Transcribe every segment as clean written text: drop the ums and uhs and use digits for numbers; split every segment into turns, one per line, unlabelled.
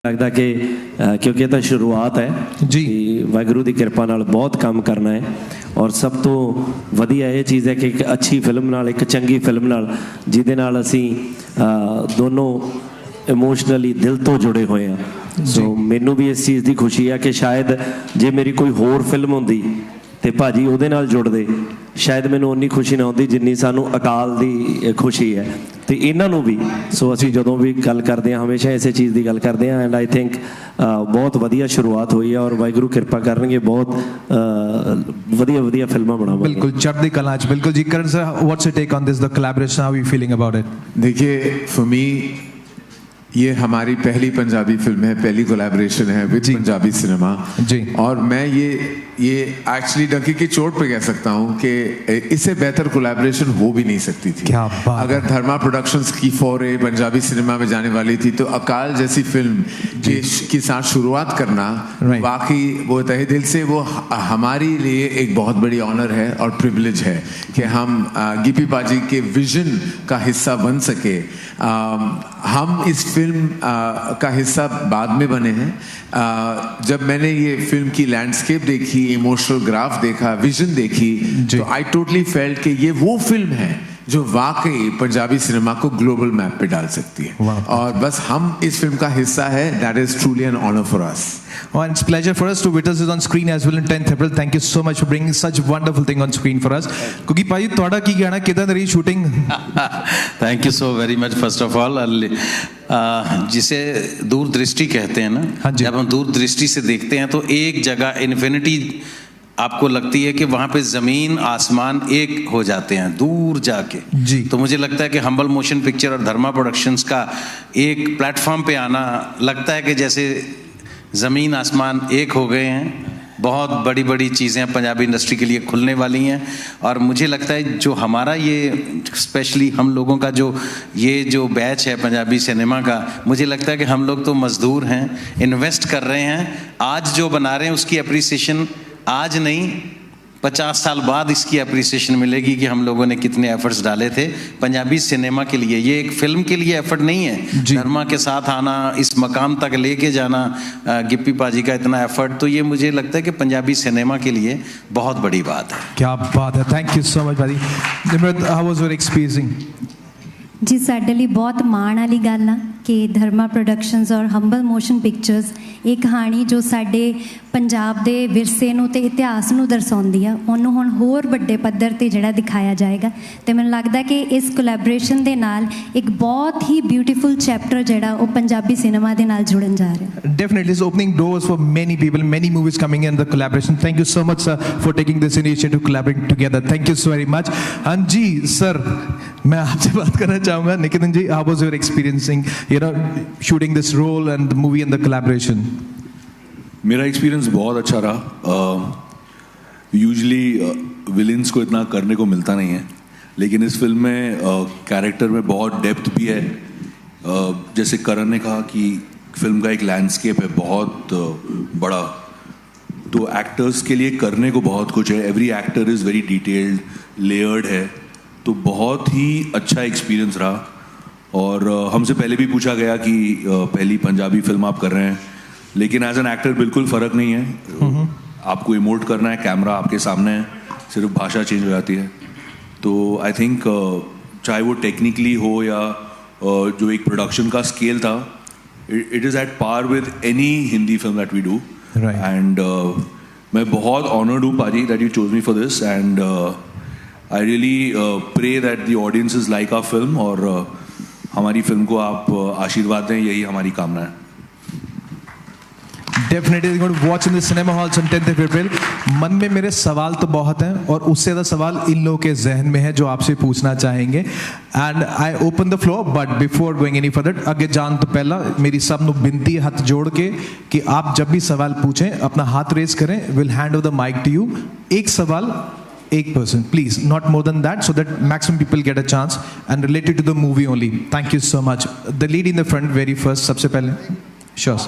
लगता कि क्योंकि तो शुरुआत है
जी
वाहिगुरू की कृपा नाल बहुत काम करना है और सब तो वधिया ये चीज़ है कि एक अच्छी फिल्म नाल एक चंगी फिल्म नाल जिहदे नाल असीं दोनों इमोशनली दिल तो जुड़े हुए हैं। सो मैनू भी इस चीज़ की खुशी है कि शायद जे मेरी कोई होर फिल्म होंदी ते भाजी उहदे नाल जुड़दे शायद मैनू उन्नी खुशी ना होंदी जिन्नी सानू अकाल दी खुशी है तो इन्हां नू भी। सो असीं जदों भी गल करदे हां हमेशा इसे चीज़ की गल करदे हां एंड आई थिंक बहुत वधिया शुरुआत हुई है और वाहिगुरू कृपा करनगे बहुत वधिया वधिया फिल्मां बनावांगे।
बिल्कुल चढ़दी कला च बिल्कुल जी। Karan sir, what's your take on this the collaboration, how you feeling about it?
देखिए, फॉर मी ये हमारी पहली पंजाबी फिल्म है, पहली कोलैबोरेशन है विद पंजाबी सिनेमा
जी।
और मैं ये एक्चुअली डंकी की चोट पे कह सकता हूँ कि इससे बेहतर कोलैबोरेशन हो भी नहीं सकती थी।
क्या बात।
अगर धर्मा प्रोडक्शंस की फोरे पंजाबी सिनेमा में जाने वाली थी तो अकाल जैसी फिल्म के साथ शुरुआत करना वाकई वो तहे दिल से वो हमारे लिए एक बहुत बड़ी ऑनर है और प्रिविलेज है कि हम गिप्पी पाजी के विजन का हिस्सा बन सके। हम इस फिल्म का हिस्सा बाद में बने हैं। जब मैंने ये फिल्म की लैंडस्केप देखी, इमोशनल ग्राफ देखा, विजन देखी तो आई टोटली फेल्ट कि ये वो फिल्म है जो वाकई पंजाबी सिनेमा को ग्लोबल मैप पे डाल सकती है और बस हम इस फिल्म का हिस्सा है। That is truly an honour for us.
Oh, and it's a pleasure for us to witness this on screen as well on 10th April. Thank you so much for bringing such wonderful thing on screen for us. क्योंकि भाई ਤੁਹਾਡਾ ਕੀ ਕਹਿਣਾ ਕਿਦਾਂ ਦੀ ਰਹੀ shooting?
Thank you so very much first of all. जिसे दूरदृष्टि कहते हैं ना, जब हम दूरदृष्टि से देखते हैं तो एक जगह इन्फिनिटी आपको लगती है कि वहाँ पे ज़मीन आसमान एक हो जाते हैं दूर जाके
जी।
तो मुझे लगता है कि हम्बल मोशन पिक्चर और धर्मा प्रोडक्शंस का एक प्लेटफॉर्म पे आना लगता है कि जैसे ज़मीन आसमान एक हो गए हैं। बहुत बड़ी बड़ी चीज़ें पंजाबी इंडस्ट्री के लिए खुलने वाली हैं और मुझे लगता है जो हमारा ये स्पेशली हम लोगों का जो बैच है पंजाबी सिनेमा का, मुझे लगता है कि हम लोग तो मज़दूर हैं, इन्वेस्ट कर रहे हैं। आज जो बना रहे हैं उसकी अप्रिसिएशन आज नहीं 50 साल बाद इसकी अप्रिसिएशन मिलेगी कि हम लोगों ने कितने एफर्ट्स डाले थे पंजाबी सिनेमा के लिए। ये एक फिल्म के लिए एफर्ट नहीं है, धर्मा के साथ आना, इस मकाम तक लेके जाना, गिप्पी पाजी का इतना एफर्ट, तो ये मुझे लगता है कि पंजाबी सिनेमा के लिए बहुत बड़ी बात है।
क्या बात है, थैंक यू सो मच भाई। Nimrat, how was your experiencing?
जी साडे लिए बहुत माण वाली गल आ कि धर्मा प्रोडक्शंस और हम्बल मोशन पिक्चर्स ये कहानी जो साडे पंजाब दे विरसे नूं ते इतिहास नूं दर्शाउंदी आ उन्होंने हुण होर वड्डे पद्धर ते जिहड़ा दिखाया जाएगा। तो मैनूं लगदा कि इस कोलैबोरेशन दे नाल एक बहुत ही ब्यूटीफुल चैप्टर जिहड़ा वो पंजाबी सिनेमा दे नाल जुड़न जा रहा है।
Definitely it's opening doors for many people, many movies coming in the collaboration. Thank you so much sir for taking this initiative to collaborate together. Thank you so very much. हाँ जी sir, मैं आपसे बात करना चाहूँगा। निकेतन जी, how was your experiencing shooting this role and the movie and the collaboration?
मेरा experience बहुत अच्छा रहा। यूजुअली विलेंस को इतना करने को मिलता नहीं है, लेकिन इस फिल्म में कैरेक्टर में बहुत डेप्थ भी है। जैसे करण ने कहा कि फिल्म का एक लैंडस्केप है बहुत बड़ा, तो एक्टर्स के लिए करने को बहुत कुछ है। Every actor is very detailed, layered है, तो बहुत ही अच्छा एक्सपीरियंस रहा। और हमसे पहले भी पूछा गया कि पहली पंजाबी फिल्म आप कर रहे हैं, लेकिन एज एन एक्टर बिल्कुल फ़र्क नहीं है। आपको इमोट करना है, कैमरा आपके सामने है, सिर्फ भाषा चेंज हो जाती है। तो आई थिंक चाहे वो टेक्निकली हो या जो एक प्रोडक्शन का स्केल था, it is at par with any Hindi film that we do. And मैं बहुत ऑनर्ड हूँ paaji that you chose me for this and I really pray that the audience is like our film और हमारी film को आप आशीर्वाद दें, यही हमारी कामना है।
Definitely going to watch in the cinema halls on 10th of April. मन में मेरे सवाल तो बहुत हैं और उससे ज़्यादा सवाल इन लोगों के जहन में है जो आपसे पूछना चाहेंगे। And I open the floor, but before going any further, आगे जान तो पहला मेरी सब नु बिनती है हाथ जोड़ के कि आप जब भी सवाल पूछें अपना हाथ रेज करें। We'll hand over the mic to you. एक सवाल एक person, please, not more than that, so that maximum people get a chance and related to the movie only. Thank you so much. The lady in the front, very first, सबसे पहले, sure.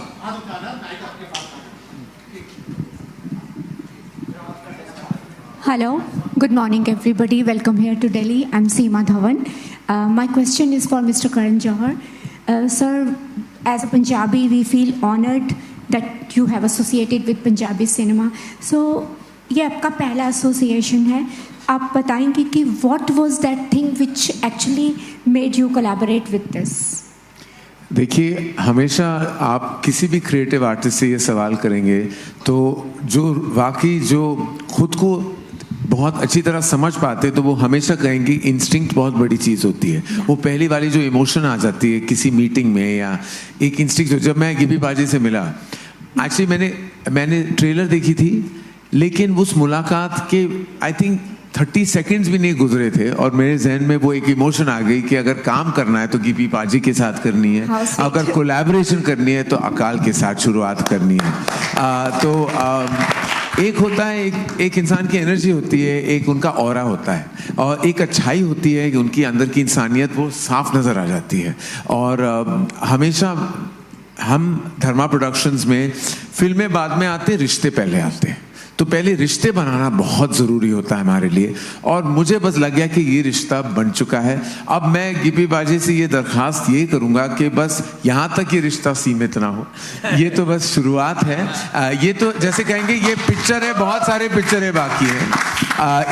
Hello, good morning everybody. Welcome here to Delhi. I'm Seema Dhawan. My question is for Mr. Karan Johar. Sir, as a Punjabi, we feel honored that you have associated with Punjabi cinema. So ये आपका पहला association है. आप बताएंगे कि what was that thing which actually made you collaborate with this?
देखिए, हमेशा आप किसी भी क्रिएटिव आर्टिस्ट से ये सवाल करेंगे तो जो वाकई जो खुद को बहुत अच्छी तरह समझ पाते तो वो हमेशा कहेंगे इंस्टिंक्ट बहुत बड़ी चीज़ होती है. वो पहली वाली जो इमोशन आ जाती है किसी मीटिंग में, या एक इंस्टिंक्ट. जब मैं गिप्पी बाजी से मिला, एक्चुअली मैंने ट्रेलर देखी थी, लेकिन उस मुलाकात के आई थिंक 30 सेकंड्स भी नहीं गुजरे थे और मेरे जहन में वो एक इमोशन आ गई कि अगर काम करना है तो गिप्पी बाजी के साथ करनी है, अगर कोलैबोरेशन करनी है तो अकाल के साथ शुरुआत करनी है. एक होता है, एक इंसान की एनर्जी होती है, एक उनका ऑरा होता है, और एक अच्छाई होती है कि उनकी अंदर की इंसानियत वो साफ नज़र आ जाती है. और हमेशा हम धर्मा प्रोडक्शंस में फिल्में बाद में आते, रिश्ते पहले आते हैं. तो पहले रिश्ते बनाना बहुत ज़रूरी होता है हमारे लिए, और मुझे बस लग गया कि ये रिश्ता बन चुका है. अब मैं गिप्पी बाजी से ये दरख्वास्त ये करूँगा कि बस यहाँ तक ये रिश्ता सीमित ना हो. ये तो बस शुरुआत है. ये तो जैसे कहेंगे ये पिक्चर है, बहुत सारे पिक्चरें बाकी हैं.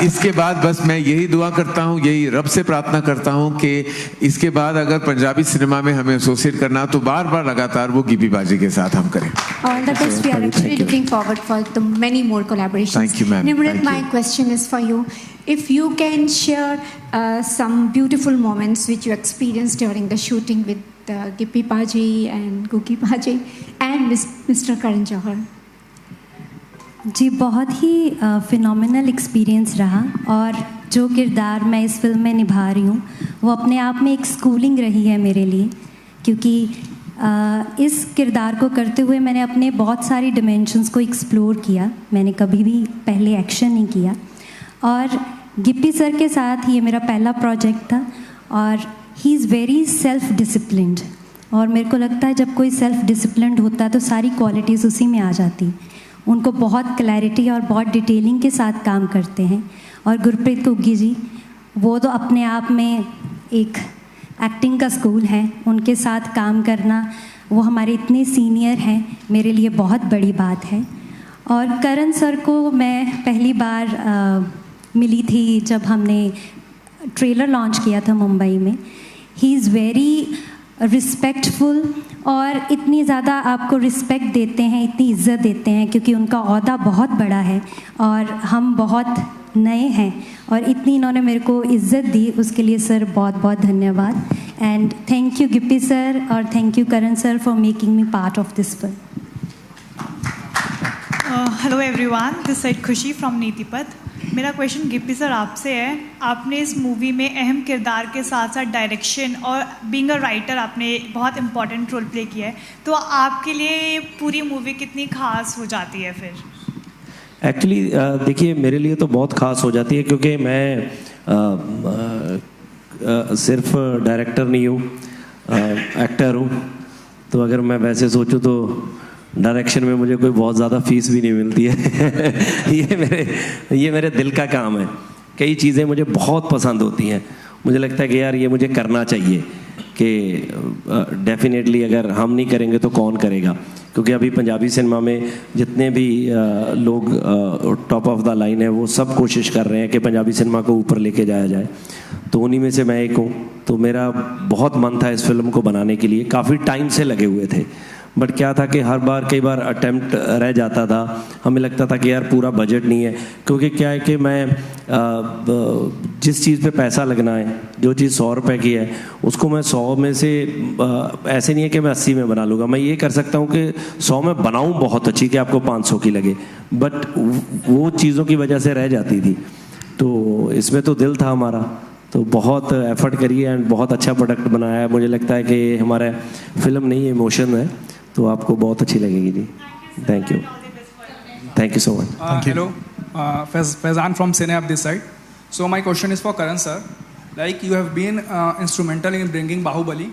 इसके बाद बस मैं यही दुआ करता हूँ, यही रब से प्रार्थना करता हूँ कि इसके बाद अगर पंजाबी सिनेमा में हमें एसोसिएट करना तो बार बार लगातार वो गिप्पी बाजी के साथ हम करें.
All the best. We are actually looking forward for the many more collaborations.
Thank you, ma'am.
Nimrat, my question is for you. If you can share some beautiful moments which you experienced during the shooting with Gippy Baji and Googie Baji and Mr. Karan Johar.
जी, बहुत ही phenomenal experience रहा, और जो किरदार मैं इस film में निभा रही हूँ वो अपने आप में एक स्कूलिंग रही है मेरे लिए, क्योंकि इस किरदार को करते हुए मैंने अपने बहुत सारी डिमेंशंस को एक्सप्लोर किया. मैंने कभी भी पहले एक्शन नहीं किया, और गिप्पी सर के साथ ये मेरा पहला प्रोजेक्ट था, और he is very self disciplined. और मेरे को लगता है जब कोई सेल्फ डिसिप्लिन्ड होता है तो सारी क्वालिटीज़ उसी में आ जाती. उनको बहुत क्लैरिटी और बहुत डिटेलिंग के साथ काम करते हैं. और गुरप्रीत घुग्गी जी, वो तो अपने आप में एक एक्टिंग का स्कूल है. उनके साथ काम करना, वो हमारे इतने सीनियर हैं, मेरे लिए बहुत बड़ी बात है. और करण सर को मैं पहली बार मिली थी जब हमने ट्रेलर लॉन्च किया था मुंबई में. ही इज़ वेरी रिस्पेक्टफुल, और इतनी ज़्यादा आपको रिस्पेक्ट देते हैं, इतनी इज़्ज़त देते हैं, क्योंकि उनका ओहदा बहुत बड़ा है और हम बहुत नए हैं, और इतनी इन्होंने मेरे को इज़्ज़त दी, उसके लिए सर बहुत बहुत धन्यवाद. And thank you Gippy sir, और thank you Karan sir for making me part of this film.
Hello everyone, this side Khushi from Nitipath. मेरा क्वेश्चन गिप्पी सर आपसे है. आपने इस मूवी में अहम किरदार के साथ साथ डायरेक्शन और बीइंग अ राइटर आपने बहुत इंपॉर्टेंट रोल प्ले किया है, तो आपके लिए पूरी मूवी कितनी खास हो जाती है फिर?
एक्चुअली देखिए, मेरे लिए तो बहुत ख़ास हो जाती है, क्योंकि मैं सिर्फ डायरेक्टर नहीं हूँ, एक्टर हूँ. तो अगर मैं वैसे सोचूं तो डायरेक्शन में मुझे कोई बहुत ज़्यादा फीस भी नहीं मिलती है. ये मेरे दिल का काम है. कई चीज़ें मुझे बहुत पसंद होती हैं, मुझे लगता है कि यार ये मुझे करना चाहिए, कि डेफिनेटली अगर हम नहीं करेंगे तो कौन करेगा. क्योंकि अभी पंजाबी सिनेमा में जितने भी लोग टॉप ऑफ द लाइन है, वो सब कोशिश कर रहे हैं कि पंजाबी सिनेमा को ऊपर लेके जाया जाए. तो उन्हीं में से मैं एक हूँ. तो मेरा बहुत मन था इस फिल्म को बनाने के लिए, काफ़ी टाइम से लगे हुए थे. बट क्या था कि हर बार कई बार अटेम्प्ट रह जाता था. हमें लगता था कि यार पूरा बजट नहीं है, क्योंकि क्या है कि मैं जिस चीज़ पे पैसा लगना है, जो चीज़ 100 रुपए की है, उसको मैं 100 में से ऐसे नहीं है कि मैं 80 में बना लूँगा. मैं ये कर सकता हूँ कि 100 में बनाऊँ बहुत अच्छी, कि आपको 500 की लगे, बट वो चीज़ों की वजह से रह जाती थी. तो इसमें तो दिल था हमारा, तो बहुत एफर्ट करिए एंड बहुत अच्छा प्रोडक्ट बनाया है. मुझे लगता है कि हमारा फिल्म नहीं है, इमोशन है, तो आपको बहुत अच्छी लगेगी जी. Thank you so much.
Hello, Faizan from Cinehub this side. So my question is for Karan sir. Like you have been instrumental in bringing Bahubali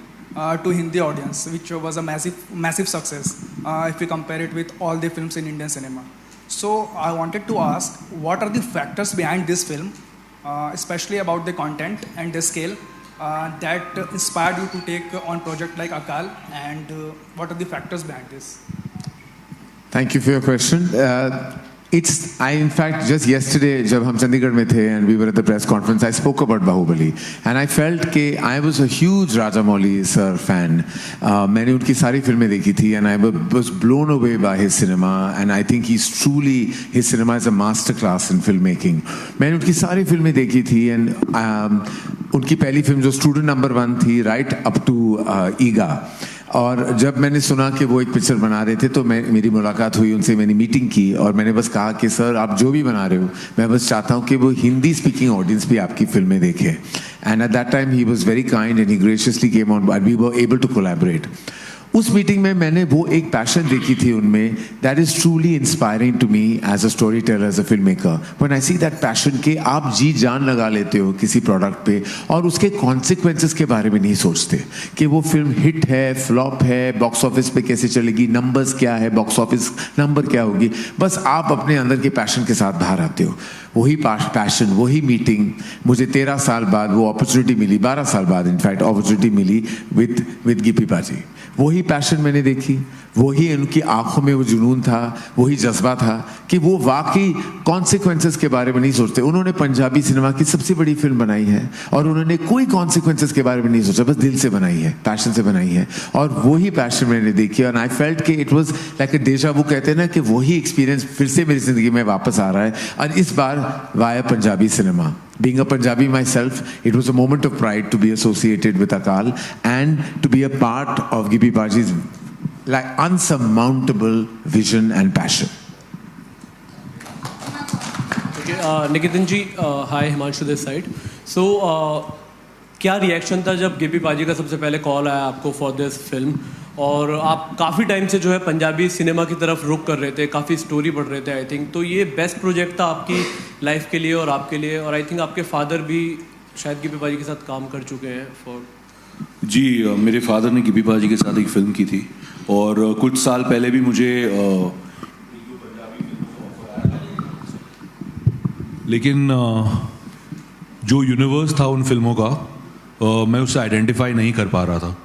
to Hindi audience, which was a massive success if we compare it with all the films in Indian cinema. So I wanted to ask, what are the factors behind this film, especially about the content and the scale, that inspired you to take on project like Akal, and what are the factors behind this?
Thank you for your question. In fact, just yesterday, जब हम चंडीगढ़ में थे and we were at the press conference, I spoke about Bahubali, and I felt कि I was a huge Rajamouli sir fan. मैंने उनकी सारी फिल्में देखी थी, and I was blown away by his cinema, and I think his cinema is a master class in filmmaking. मैंने उनकी सारी फिल्में देखी थी, and उनकी पहली फिल्म जो स्टूडेंट नंबर 1 थी, right up to ईगा, और जब मैंने सुना कि वो एक पिक्चर बना रहे थे तो मेरी मुलाकात हुई उनसे, मैंने मीटिंग की और मैंने बस कहा कि सर आप जो भी बना रहे हो, मैं बस चाहता हूँ कि वो हिंदी स्पीकिंग ऑडियंस भी आपकी फिल्में देखे. And at that time he was very kind and he graciously came on and we were able to collaborate. उस मीटिंग में मैंने वो एक पैशन देखी थी उनमें, that is truly inspiring to me as a storyteller, as a filmmaker. When I see that passion के आप जी जान लगा लेते हो किसी प्रोडक्ट पे और उसके कॉन्सिक्वेंसेस के बारे में नहीं सोचते कि वो फिल्म हिट है, फ्लॉप है, बॉक्स ऑफिस पे कैसे चलेगी, नंबर्स क्या है, बॉक्स ऑफिस नंबर क्या होगी, बस आप अपने अंदर के पैशन के साथ बाहर आते हो. वही पैशन, वही मीटिंग मुझे 13 साल बाद वो अपॉर्चुनिटी मिली, 12 साल बाद इनफैक्ट अपॉर्चुनिटी मिली विद गिप्पी पाजी. वही पैशन मैंने देखी, वही उनकी आंखों में वो जुनून था, वही जज्बा था कि वो वाकई कॉन्सिक्वेंसेस के बारे में नहीं सोचते. उन्होंने पंजाबी सिनेमा की सबसे बड़ी फिल्म बनाई है और उन्होंने कोई कॉन्सिक्वेंसेस के बारे में नहीं सोचा, बस दिल से बनाई है, पैशन से बनाई है. और वही पैशन मैंने देखी और आई फेल्ट कि इट वाज लाइक अ डेजा वू, कहते हैं ना कि वही एक्सपीरियंस फिर से मेरी जिंदगी में वापस आ रहा है, और इस बार via Punjabi cinema. Being a Punjabi myself, it was a moment of pride to be associated with Akal and to be a part of Gippy Paji's like unsurmountable vision and passion.
Okay, Nikitan ji, hi, Himanshu this side. So, क्या reaction था जब गिप्पी पाजी का सबसे पहले call आया आपको for this film, और आप काफ़ी टाइम से जो है पंजाबी सिनेमा की तरफ रुख कर रहे थे, काफ़ी स्टोरी पढ़ रहे थे आई थिंक, तो ये बेस्ट प्रोजेक्ट था आपकी लाइफ के लिए और आपके लिए, और आई थिंक आपके फादर भी शायद गिप्पी पाजी के साथ काम कर चुके हैं फॉर.
जी, मेरे फादर ने गिप्पी पाजी के साथ एक फ़िल्म की थी और कुछ साल पहले भी मुझे लेकिन जो यूनिवर्स था उन फिल्मों का मैं उससे आइडेंटिफाई नहीं कर पा रहा था.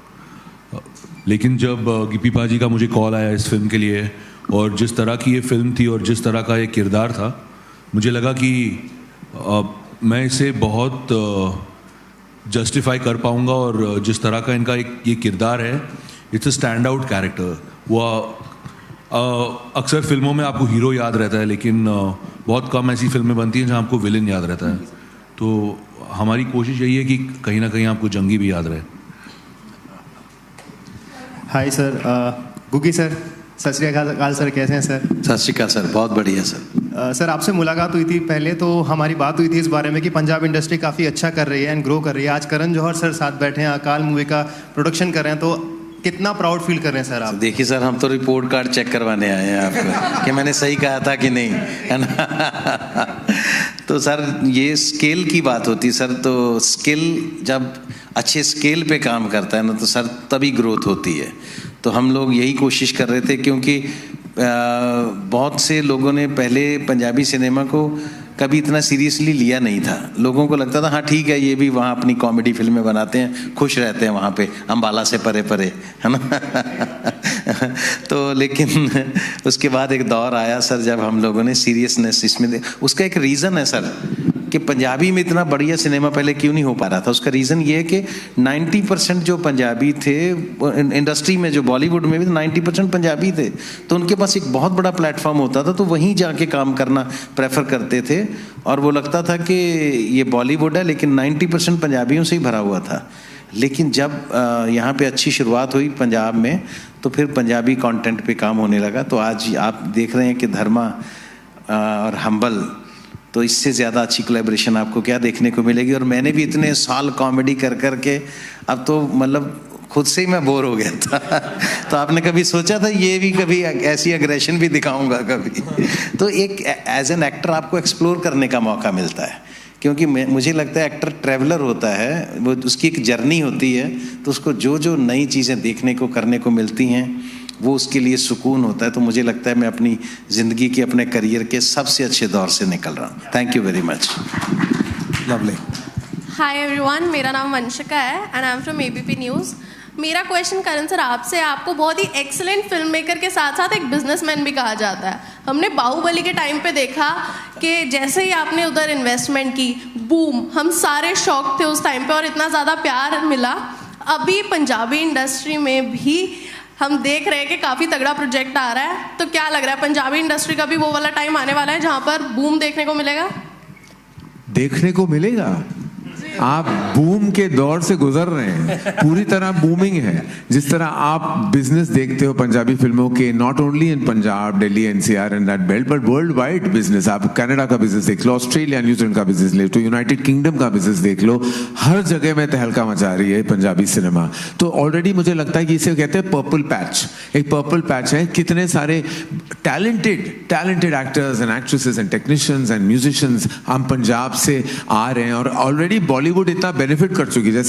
लेकिन जब गिप्पी पाजी का मुझे कॉल आया इस फिल्म के लिए और जिस तरह की ये फिल्म थी और जिस तरह का ये किरदार था, मुझे लगा कि मैं इसे बहुत जस्टिफाई कर पाऊंगा, और जिस तरह का इनका ये किरदार है, it's a stand out character. वो अक्सर फिल्मों में आपको हीरो याद रहता है, लेकिन बहुत कम ऐसी फिल्में बनती हैं जहाँ आपको विलन याद रहता है. तो हमारी कोशिश यही है कि कहीं ना कहीं आपको जंगी भी याद रहे.
हाय सर, गुगी सर, सत श्री अकाल सर, कैसे हैं सर?
सत श्री अकाल सर, बहुत बढ़िया सर.
सर आपसे मुलाकात हुई थी पहले, तो हमारी बात हुई थी इस बारे में कि पंजाब इंडस्ट्री काफ़ी अच्छा कर रही है एंड ग्रो कर रही है. आज करण जौहर सर साथ बैठे हैं, अकाल मूवी का प्रोडक्शन कर रहे हैं, तो कितना प्राउड फील कर रहे हैं सर आप?
देखिए सर, हम तो रिपोर्ट कार्ड चेक करवाने आए हैं आपको कि मैंने सही कहा था कि नहीं, है ना. तो सर ये स्केल की बात होती है सर, तो स्किल जब अच्छे स्केल पे काम करता है ना तो सर तभी ग्रोथ होती है. तो हम लोग यही कोशिश कर रहे थे, क्योंकि बहुत से लोगों ने पहले पंजाबी सिनेमा को कभी इतना सीरियसली लिया नहीं था. लोगों को लगता था हाँ ठीक है, ये भी वहाँ अपनी कॉमेडी फिल्में बनाते हैं, खुश रहते हैं वहाँ पे अम्बाला से परे परे, है ना. तो लेकिन उसके बाद एक दौर आया सर जब हम लोगों ने सीरियसनेस इसमें उसका एक रीज़न है सर कि पंजाबी में इतना बढ़िया सिनेमा पहले क्यों नहीं हो पा रहा था. उसका रीज़न ये है कि 90% जो पंजाबी थे इंडस्ट्री में, जो बॉलीवुड में भी 90% पंजाबी थे, तो उनके पास एक बहुत बड़ा प्लेटफॉर्म होता था, तो वहीं जाके काम करना प्रेफर करते थे. और वो लगता था कि ये बॉलीवुड है लेकिन 90% पंजाबियों से ही भरा हुआ था. लेकिन जब यहाँ पे अच्छी शुरुआत हुई पंजाब में, तो फिर पंजाबी कंटेंट पे काम होने लगा. तो आज आप देख रहे हैं कि धर्मा और हम्बल, तो इससे ज़्यादा अच्छी कोलैबोरेशन आपको क्या देखने को मिलेगी. और मैंने भी इतने साल कॉमेडी कर कर के अब तो मतलब खुद से ही मैं बोर हो गया था. तो आपने कभी सोचा था ये भी कभी ऐसी एग्रेशन भी दिखाऊंगा कभी? तो एक एज एन एक्टर आपको एक्सप्लोर करने का मौका मिलता है, क्योंकि मुझे लगता है एक्टर ट्रैवलर होता है, वो उसकी एक जर्नी होती है, तो उसको जो जो नई चीज़ें देखने को करने को मिलती हैं वो उसके लिए सुकून होता है. तो मुझे लगता है मैं अपनी ज़िंदगी के, अपने करियर के सबसे अच्छे दौर से निकल रहा हूँ. Thank you very much.
Lovely.
Hi everyone, मेरा नाम वंशिका है and I am from ABP news. मेरा क्वेश्चन करण सर आपसे, आपको बहुत ही एक्सीलेंट फिल्म मेकर के साथ साथ एक बिजनेसमैन भी कहा जाता है। हमने बाहुबली के टाइम पे देखा कि जैसे ही आपने उधर इन्वेस्टमेंट की, बूम, हम सारे शॉक थे उस टाइम पे और इतना ज़्यादा प्यार मिला। अभी पंजाबी इंडस्ट्री में भी हम देख रहे हैं कि काफ़ी तगड़ा प्रोजेक्ट आ रहा है, तो क्या लग रहा है पंजाबी इंडस्ट्री का भी वो वाला टाइम आने वाला है जहाँ पर बूम देखने को मिलेगा?
देखने को मिलेगा। आप बूम के दौर से गुजर रहे हैं, पूरी तरह बूमिंग है। जिस तरह आप बिजनेस देखते हो पंजाबी फिल्मों के, not only in Punjab, Delhi, NCR and that belt, but world wide business. आप कनाडा का बिजनेस देख लो, ऑस्ट्रेलिया, न्यूजीलैंड का बिजनेस देख लो, यूनाइटेड किंगडम का बिजनेस देख लो, हर जगह में तहलका मचा रही है पंजाबी सिनेमा। तो ऑलरेडी मुझे लगता है कि इसे कहते हैं पर्पल पैच। एक पर्पल पैच है, कितने सारे talented actors and actresses and technicians and musicians हम पंजाब से आ रहे हैं और ऑलरेडी बॉलीवुड इतना बेनिफिट कर चुकी है।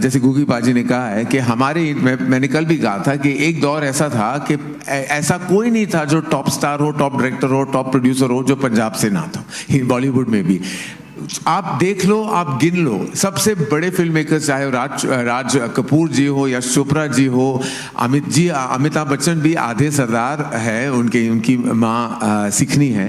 जैसे गुगी पाजी ने कहा है कि मैंने कल भी कहा था कि एक दौर ऐसा था कि ऐसा कोई नहीं था जो टॉप स्टार हो, टॉप डायरेक्टर हो, टॉप प्रोड्यूसर हो जो पंजाब से ना था, बॉलीवुड में भी। आप देख लो, आप गिन लो, सबसे बड़े फिल्म मेकर चाहे राज कपूर जी हो, यश चोपड़ा जी हो, अमिताभ बच्चन भी आधे सरदार है, उनकी माँ सिखनी है।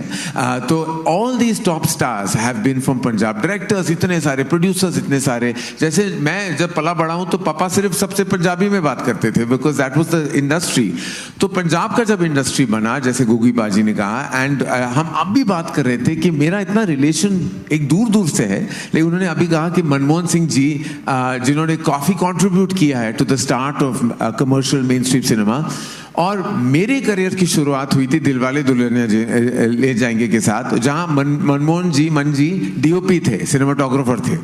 तो all these top stars have been from Punjab. Directors इतने सारे, प्रोड्यूसर्स इतने सारे। जैसे मैं जब पला बड़ा हूँ तो पापा सिर्फ सबसे पंजाबी में बात करते थे, because that was the industry. तो पंजाब का जब इंडस्ट्री बना, जैसे गुगी बाजी ने कहा, एंड हम अब भी बात कर रहे थे कि मेरा इतना रिलेशन एक दूर से है, लेकिन उन्होंने अभी कहा कि मनमोहन सिंह जी जिन्होंने काफी कंट्रीब्यूट किया है to the start of commercial mainstream cinema. और मेरे करियर की शुरुआत हुई थी दिलवाले दुल्हनिया ले जाएंगे के साथ, जहां मनमोहन जी, मन जी डीओपी थे, सिनेमाटोग्राफर थे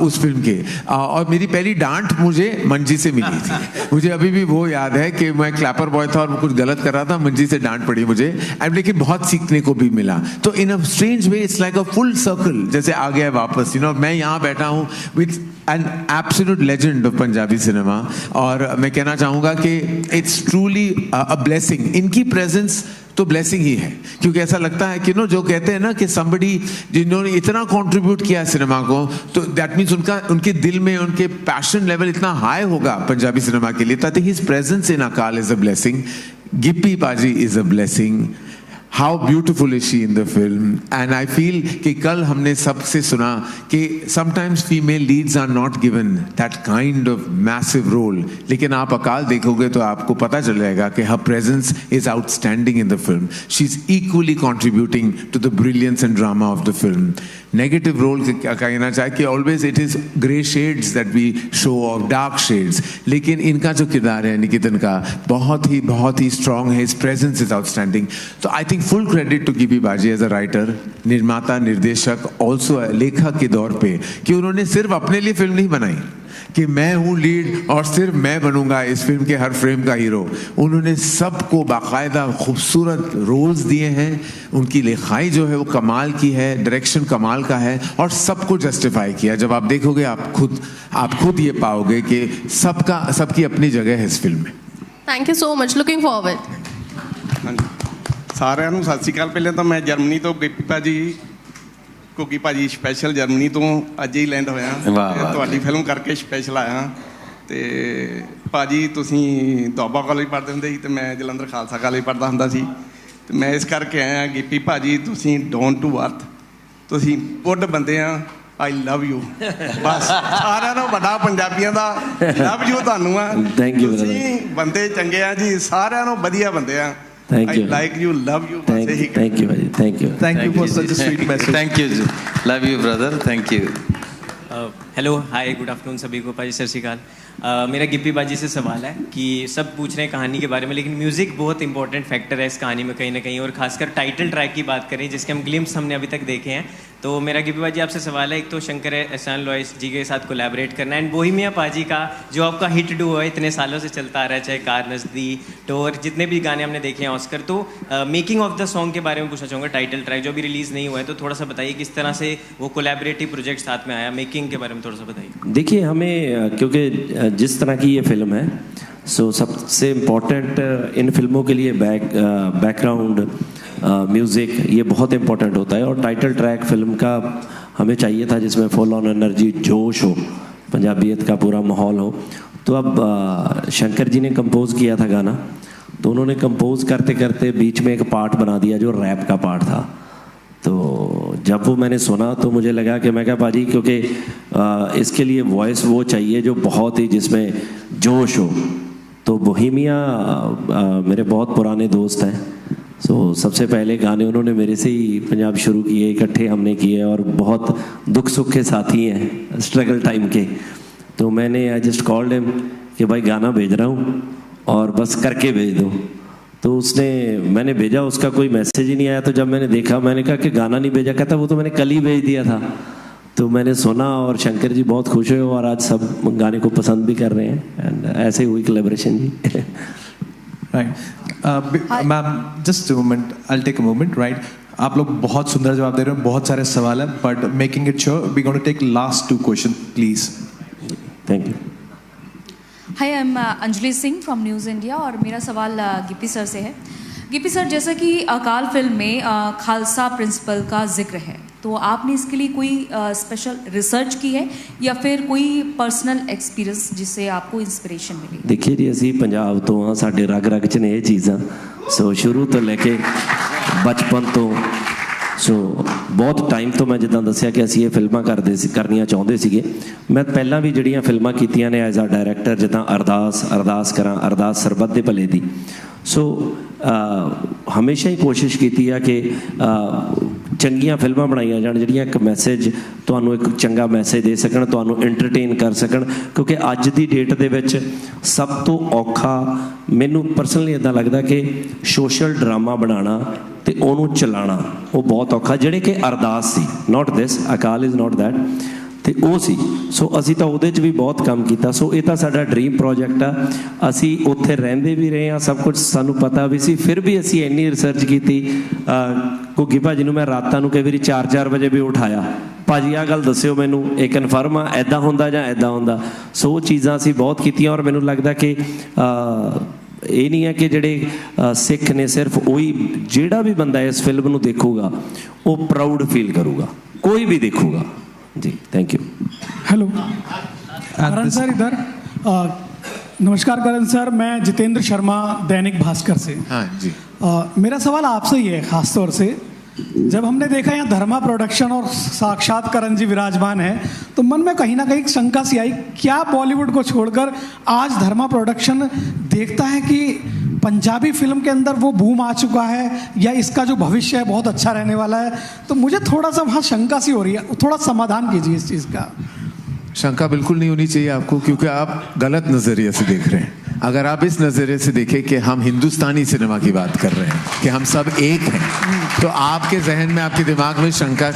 उस फिल्म के। और मेरी पहली डांट मुझे मन जी से मिली थी। मुझे अभी भी वो याद है कि मैं क्लैपर बॉय था और कुछ गलत कर रहा था, मन जी से डांट पड़ी मुझे, एंड लेकिन बहुत सीखने को भी मिला। तो in a strange way it's like a full circle, जैसे आ गया वापस। मैं यहाँ बैठा हूँ with an absolute legend of Punjabi cinema, और मैं कहना चाहूँगा कि इट्स ट्रूली अ ब्लेसिंग। इनकी प्रेजेंस तो ब्लेसिंग ही है, क्योंकि ऐसा लगता है कि जो कहते हैं ना कि somebody जिन्होंने इतना कंट्रीब्यूट किया सिनेमा को, तो दैट मीन्स उनके दिल में उनके पैशन लेवल इतना हाई होगा पंजाबी सिनेमा के लिए। तो I think his presence in अकाल इज अ ब्लेसिंग। गिप्पी पाजी is a blessing. How beautiful is she in the film? And I feel कि कल हमने सबसे सुना कि sometimes female leads are not given that kind of massive role, लेकिन आप अकाल देखोगे तो आपको पता चल जाएगा कि her presence is outstanding in the film. She's equally contributing to the brilliance and drama of the film. Negative role कहना चाहे कि always it is grey shades that we show of dark shades, लेकिन इनका जो किरदार है निकितन का बहुत ही strong है. His presence is outstanding. तो I think full credit to Gippy बाजी as a writer, निर्माता, निर्देशक, also लेखक के दौर पे, कि उन्होंने सिर्फ अपने लिए फिल्म नहीं बनाई कि मैं हूँ लीड और सिर्फ मैं बनूंगा इस फिल्म के हर फ्रेम का हीरो। उन्होंने सबको बाकायदा खूबसूरत रोल्स दिए हैं। उनकी लिखाई जो है वो कमाल की है, डायरेक्शन कमाल का है, और सबको जस्टिफाई किया। जब आप देखोगे आप खुद ये पाओगे कि सबकी अपनी जगह है इस फिल्म में।
Thank you so much, looking forward.
ਸਾਰਿਆਂ ਨੂੰ ਸਤਿ ਸ਼੍ਰੀ ਅਕਾਲ। ਪਹਿਲਾਂ ਤਾਂ ਮੈਂ ਜਰਮਨੀ ਤੋਂ ਗੁੱਗੀ ਭਾਜੀ ਸਪੈਸ਼ਲ ਜਰਮਨੀ ਤੋਂ ਅੱਜ ਹੀ ਲੈਂਡ ਹੋਇਆ, ਤੁਹਾਡੀ ਫਿਲਮ ਕਰਕੇ ਸਪੈਸ਼ਲ ਆਇਆ। ਤੇ ਭਾਜੀ ਤੁਸੀਂ ਦੁਆਬਾ ਕਾਲਜ ਪੜ੍ਹਦੇ ਹੁੰਦੇ ਸੀ ਤੇ ਮੈਂ ਜਲੰਧਰ ਖਾਲਸਾ ਕਾਲਜ ਪੜ੍ਹਦਾ ਹੁੰਦਾ ਸੀ, ਤੇ ਮੈਂ ਇਸ ਕਰਕੇ ਆਇਆ। ਗਿੱਪੀ ਭਾਜੀ ਤੁਸੀਂ ਡਾਊਨ ਟੂ ਅਰਥ, ਤੁਸੀਂ ਗੁੱਡ ਬੰਦੇ ਆ। I love you। ਬਸ ਸਾਰਿਆਂ ਨੂੰ ਵੱਡਾ ਪੰਜਾਬੀਆਂ ਦਾ ਲਵ ਯੂ ਤੁਹਾਨੂੰ ਆ। ਤੁਸੀਂ ਬੰਦੇ ਚੰਗੇ ਆ ਜੀ, ਸਾਰਿਆਂ ਨੂੰ ਵਧੀਆ ਬੰਦੇ ਆ।
Thank you.
I like you, love you.
Thank you, Bhaji. Thank you.
Thank you for such a sweet message.
Thank you. Love you, brother. Thank you.
Hello, hi, good afternoon सभी को। पाजी सत श्री अकाल। मेरा गिप्पी बाजी से सवाल है कि सब पूछ रहे हैं कहानी के बारे में, लेकिन म्यूज़िक बहुत इंपॉर्टेंट फैक्टर है इस कहानी में कहीं ना कहीं, और खासकर टाइटल ट्रैक की बात करें जिसके हम ग्लिम्स हमने अभी तक देखे हैं। तो मेरा गिप्पी बाजी आपसे सवाल है, एक तो शंकर एहसान लॉयस जी के साथ कोलैबोरेट करना, एंड बोहेमिया पाजी का जो आपका हिट डू है इतने सालों से चलता आ रहा है, चाहे कार नज़दी, टोर, जितने भी गाने हमने देखे हैं ऑस्कर। तो मेकिंग ऑफ द सॉन्ग के बारे में पूछना चाहूँगा। टाइटल ट्रैक जो अभी रिलीज़ नहीं हुआ है, तो थोड़ा सा बताइए किस तरह से वो कोलैबोरेटिव प्रोजेक्ट साथ में आया, मेकिंग के बारे में थोड़ा सा बताइए।
देखिए, हमें क्योंकि जिस तरह की ये फिल्म है, सो सबसे इम्पोर्टेंट इन फिल्मों के लिए बैकग्राउंड म्यूज़िक ये बहुत इम्पोर्टेंट होता है, और टाइटल ट्रैक फिल्म का हमें चाहिए था जिसमें फुल ऑन एनर्जी, जोश हो, पंजाबियत का पूरा माहौल हो। तो अब शंकर जी ने कंपोज़ किया था गाना, तो उन्होंने कंपोज़ करते करते बीच में एक पार्ट बना दिया जो रैप का पार्ट था। तो जब वो मैंने सुना तो मुझे लगा कि मैं क्या पाजी, क्योंकि इसके लिए वॉइस वो चाहिए जो बहुत ही जिसमें जोश हो। तो बोहेमिया मेरे बहुत पुराने दोस्त हैं, सो सबसे पहले गाने उन्होंने मेरे से ही पंजाब शुरू किए, इकट्ठे हमने किए और बहुत दुख सुख के साथी हैं, स्ट्रगल टाइम के। तो मैंने आई जस्ट कॉल्ड हिम कि भाई गाना भेज रहा हूँ और बस करके भेज दो। तो उसने, मैंने भेजा, उसका कोई मैसेज ही नहीं आया। तो जब मैंने देखा, मैंने कहा कि गाना नहीं भेजा, कहता वो तो मैंने कल ही भेज दिया था। तो मैंने सुना और शंकर जी बहुत खुश हुए और आज सब गाने को पसंद भी कर रहे हैं, एंड ऐसे हुई collaboration ji.
Ma'am just a moment, I will take a moment, right. आप लोग बहुत सुंदर जवाब दे रहे हो, बहुत सारे सवाल है, but making it sure we going to take last 2 question please.
Thank you.
Hi, I am Anjali Singh from news India और मेरा सवाल गिप्पी सर से है। गिप्पी सर, जैसा कि अकाल फिल्म में खालसा प्रिंसिपल का जिक्र है, तो आपने इसके लिए कोई स्पेशल रिसर्च की है या फिर कोई पर्सनल एक्सपीरियंस जिससे आपको इंस्पिरेशन मिली?
देखिए जी, ਅਸੀਂ ਪੰਜਾਬ ਤੋਂ ਹਾਂ, ਸਾਡੇ ਰਗ ਰਗ 'ਚ ਨੇ ਇਹ ਚੀਜ਼ਾਂ। ਸੋ ਸ਼ੁਰੂ ਤੋਂ ਲੈ ਕੇ ਬਚਪਨ ਤੋਂ, ਸੋ ਬਹੁਤ ਟਾਈਮ ਤੋਂ ਮੈਂ ਜਿੱਦਾਂ ਦੱਸਿਆ ਕਿ ਅਸੀਂ ਇਹ ਫਿਲਮਾਂ ਕਰਨੀਆਂ ਚਾਹੁੰਦੇ ਸੀਗੇ। ਮੈਂ ਪਹਿਲਾਂ ਵੀ ਜਿਹੜੀਆਂ ਫਿਲਮਾਂ ਕੀਤੀਆਂ ਨੇ ਐਜ਼ ਅ ਡਾਇਰੈਕਟਰ, ਜਿੱਦਾਂ ਅਰਦਾਸ ਕਰਾਂ, ਅਰਦਾਸ ਸਰਬੱਤ ਦੇ ਭਲੇ ਦੀ। ਸੋ ਹਮੇਸ਼ਾ ਹੀ ਕੋਸ਼ਿਸ਼ ਕੀਤੀ ਆ ਕਿ ਚੰਗੀਆਂ ਫਿਲਮਾਂ ਬਣਾਈਆਂ ਜਾਣ ਜਿਹੜੀਆਂ ਇੱਕ ਮੈਸੇਜ, ਤੁਹਾਨੂੰ ਇੱਕ ਚੰਗਾ ਮੈਸੇਜ ਦੇ ਸਕਣ, ਤੁਹਾਨੂੰ ਐਂਟਰਟੇਨ ਕਰ ਸਕਣ। ਕਿਉਂਕਿ ਅੱਜ ਦੀ ਡੇਟ ਦੇ ਵਿੱਚ ਸਭ ਤੋਂ ਔਖਾ ਮੈਨੂੰ ਪਰਸਨਲੀ ਇੱਦਾਂ ਲੱਗਦਾ ਕਿ ਸੋਸ਼ਲ ਡਰਾਮਾ ਬਣਾਉਣਾ ਤੇ ਉਹਨੂੰ ਚਲਾਉਣਾ, ਉਹ ਬਹੁਤ ਔਖਾ। ਜਿਹੜੇ ਕਿ ਅਰਦਾਸ ਸੀ, not this, Akal is not that, ਤੇ ਉਹ ਸੀ। ਸੋ ਅਸੀਂ ਤਾਂ ਉਹਦੇ 'ਚ ਵੀ ਬਹੁਤ ਕੰਮ ਕੀਤਾ। ਸੋ ਇਹ ਤਾਂ ਸਾਡਾ ਡ੍ਰੀਮ ਪ੍ਰੋਜੈਕਟ ਆ। ਅਸੀਂ ਉੱਥੇ ਰਹਿੰਦੇ ਵੀ ਰਹੇ ਹਾਂ, ਸਭ ਕੁਝ ਸਾਨੂੰ ਪਤਾ ਵੀ ਸੀ, ਫਿਰ ਵੀ ਅਸੀਂ ਇੰਨੀ ਰਿਸਰਚ ਕੀਤੀ। ਘੁੱਗੀ ਭਾਜੀ ਨੂੰ ਮੈਂ ਰਾਤਾਂ ਨੂੰ ਕਈ ਵਾਰੀ 4-4 ਵਜੇ ਵੀ ਉਠਾਇਆ, ਭਾਜੀ ਆਹ ਗੱਲ ਦੱਸਿਓ ਮੈਨੂੰ, ਇਹ ਕਨਫਰਮ ਆ, ਇੱਦਾਂ ਹੁੰਦਾ ਜਾਂ ਇੱਦਾਂ ਹੁੰਦਾ। ਸੋ ਉਹ ਚੀਜ਼ਾਂ ਅਸੀਂ ਬਹੁਤ ਕੀਤੀਆਂ ਔਰ ਮੈਨੂੰ ਲੱਗਦਾ ਕਿ ਇਹ ਨਹੀਂ ਹੈ ਕਿ ਜਿਹੜੇ ਸਿੱਖ ਨੇ ਸਿਰਫ ਉਹੀ, ਜਿਹੜਾ ਵੀ ਬੰਦਾ ਇਸ ਫਿਲਮ ਨੂੰ ਦੇਖੂਗਾ ਉਹ ਪ੍ਰਾਊਡ ਫੀਲ ਕਰੂਗਾ, ਕੋਈ ਵੀ ਦੇਖੂਗਾ जी। Thank you.
Hello Karan sir, इधर नमस्कार करण सर, मैं जितेंद्र शर्मा दैनिक भास्कर से।
हाँ जी।
मेरा सवाल आपसे ही है खास तौर से, जब हमने देखा यहाँ धर्मा प्रोडक्शन और साक्षात करण जी विराजमान है, तो मन में कहीं ना कहीं शंका सी आई, क्या बॉलीवुड को छोड़कर आज धर्मा प्रोडक्शन देखता है कि पंजाबी फिल्म के अंदर वो बूम आ चुका है या इसका जो भविष्य है बहुत अच्छा रहने वाला है? तो मुझे थोड़ा सा वहाँ शंका सी हो रही है, थोड़ा समाधान कीजिए इस चीज़ का।
शंका बिल्कुल नहीं होनी चाहिए आपको, क्योंकि आप गलत नज़रिए से देख रहे हैं। अगर आप इस नज़रिए से देखें कि हम हिंदुस्तानी सिनेमा की बात कर रहे हैं, कि हम सब एक हैं, तो आपके जहन में, आपके दिमाग में शंका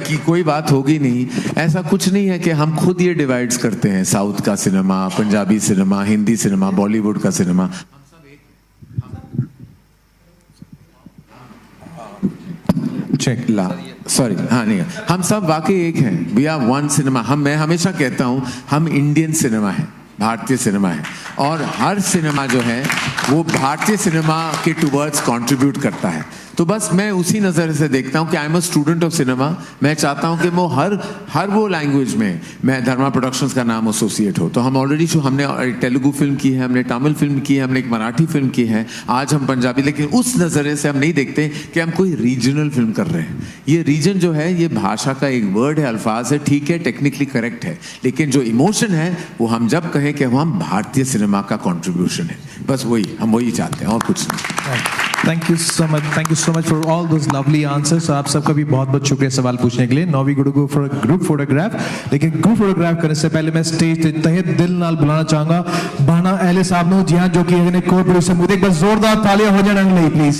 की कोई बात होगी नहीं। ऐसा कुछ नहीं है कि हम खुद ये डिवाइड्स करते हैं, साउथ का cinema, Punjabi cinema, Hindi cinema, Bollywood का सिनेमा। सॉरी, हाँ नहीं, हम सब वाकई एक हैं। We are one cinema. मैं हमेशा कहता हूँ हम इंडियन सिनेमा है, भारतीय सिनेमा है, और हर सिनेमा जो है वो भारतीय सिनेमा के टुवर्ड्स कंट्रीब्यूट करता है। तो बस मैं उसी नज़र से देखता हूँ कि I am a student of cinema. मैं चाहता हूँ कि वो हर वो लैंग्वेज में मैं धर्मा प्रोडक्शंस का नाम एसोसिएट हो। तो हम ऑलरेडी हमने एक तेलुगु फिल्म की है, हमने तमिल फिल्म की है, हमने एक मराठी फिल्म की है, आज हम पंजाबी। लेकिन उस नज़रिए से हम नहीं देखते कि हम कोई रीजनल फिल्म कर रहे हैं। ये रीजन जो है, ये भाषा का एक वर्ड है, अल्फाज है, ठीक है, टेक्निकली करेक्ट है, लेकिन जो इमोशन है वो हम जब कहें कि हम भारतीय सिनेमा का कॉन्ट्रीब्यूशन है, बस हम वही चाहते हैं और कुछ नहीं।
Thank you so much for all those lovely answers. आप सबका भी बहुत बहुत शुक्रिया सवाल पूछने के लिए। Now we going to go for group photograph. लेकिन ग्रुप फोटोग्राफ करने से पहले मैं स्टेज ते तहे दिल नाल बुलाना चाहूंगा बाना एले साहब नो, जी हां, जो कि को प्रोड्यूसर। मुझे एक बार जोरदार तालियां हो जाने प्लीज।